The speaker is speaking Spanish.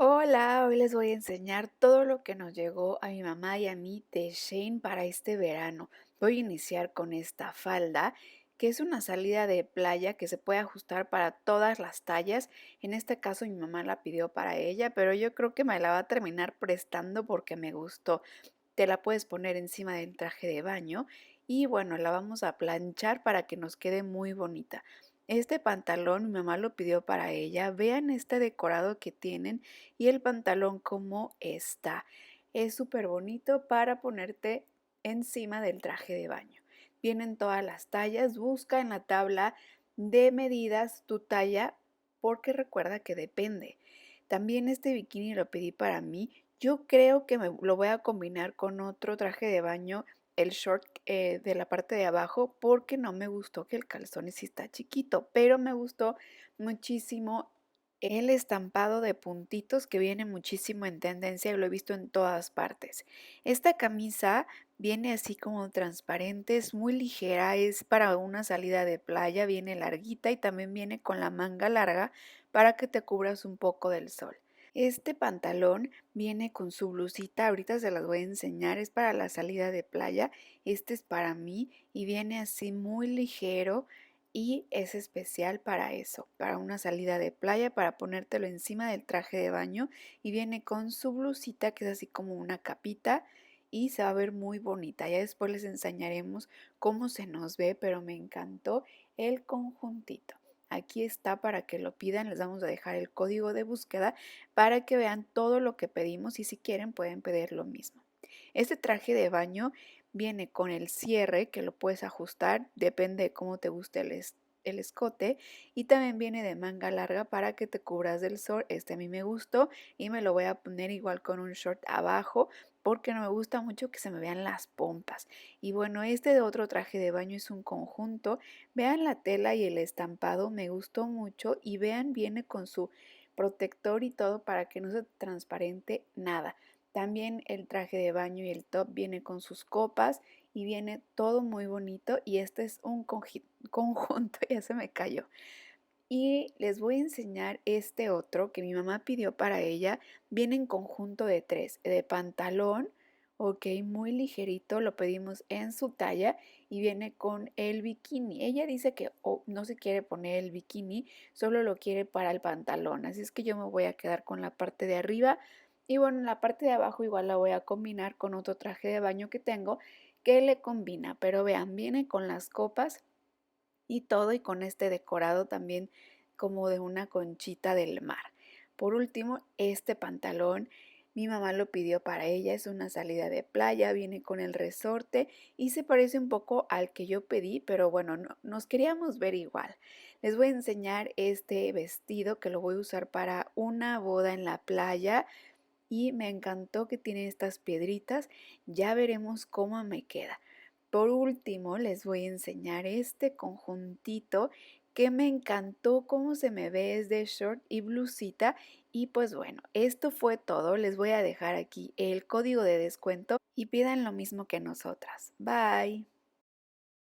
Hola, hoy les voy a enseñar todo lo que nos llegó a mi mamá y a mí de Shein para este verano. Voy a iniciar con esta falda, que es una salida de playa que se puede ajustar para todas las tallas. En este caso mi mamá la pidió para ella, pero yo creo que me la va a terminar prestando porque me gustó. Te la puedes poner encima del traje de baño y bueno, la vamos a planchar para que nos quede muy bonita. Este pantalón mi mamá lo pidió para ella. Vean este decorado que tienen y el pantalón como está. Es súper bonito para ponerte encima del traje de baño. Vienen todas las tallas. Busca en la tabla de medidas tu talla porque recuerda que depende. También este bikini lo pedí para mí. Yo creo que me lo voy a combinar con otro traje de baño, el short de la parte de abajo, porque no me gustó que el calzón sí está chiquito, pero me gustó muchísimo el estampado de puntitos que viene muchísimo en tendencia y lo he visto en todas partes. Esta camisa viene así como transparente, es muy ligera, es para una salida de playa, viene larguita y también viene con la manga larga para que te cubras un poco del sol. Este pantalón viene con su blusita, ahorita se las voy a enseñar, es para la salida de playa, este es para mí y viene así muy ligero y es especial para eso, para una salida de playa, para ponértelo encima del traje de baño y viene con su blusita que es así como una capita y se va a ver muy bonita. Ya después les enseñaremos cómo se nos ve, pero me encantó el conjuntito. Aquí está para que lo pidan, les vamos a dejar el código de búsqueda para que vean todo lo que pedimos y si quieren pueden pedir lo mismo. Este traje de baño viene con el cierre que lo puedes ajustar, depende de cómo te guste el escote y también viene de manga larga para que te cubras del sol. Este a mí me gustó y me lo voy a poner igual con un short abajo porque no me gusta mucho que se me vean las pompas. Y bueno, este de otro traje de baño es un conjunto. Vean la tela y el estampado, me gustó mucho y vean, viene con su protector y todo para que no se transparente nada. También el traje de baño y el top viene con sus copas y viene todo muy bonito y este es un conjunto, ya se me cayó. Y les voy a enseñar este otro que mi mamá pidió para ella. Viene en conjunto de tres, de pantalón, ok, muy ligerito, lo pedimos en su talla y viene con el bikini. Ella dice que no se quiere poner el bikini, solo lo quiere para el pantalón, así es que yo me voy a quedar con la parte de arriba y bueno, la parte de abajo igual la voy a combinar con otro traje de baño que tengo que le combina, pero vean, viene con las copas y todo y con este decorado también como de una conchita del mar. Por último, este pantalón mi mamá lo pidió para ella, es una salida de playa, viene con el resorte y se parece un poco al que yo pedí, pero bueno, nos queríamos ver igual. Les voy a enseñar este vestido que lo voy a usar para una boda en la playa y me encantó que tiene estas piedritas, ya veremos cómo me queda. Por último, les voy a enseñar este conjuntito que me encantó cómo se me ve, es de short y blusita. Y pues bueno, esto fue todo. Les voy a dejar aquí el código de descuento y pidan lo mismo que nosotras. Bye.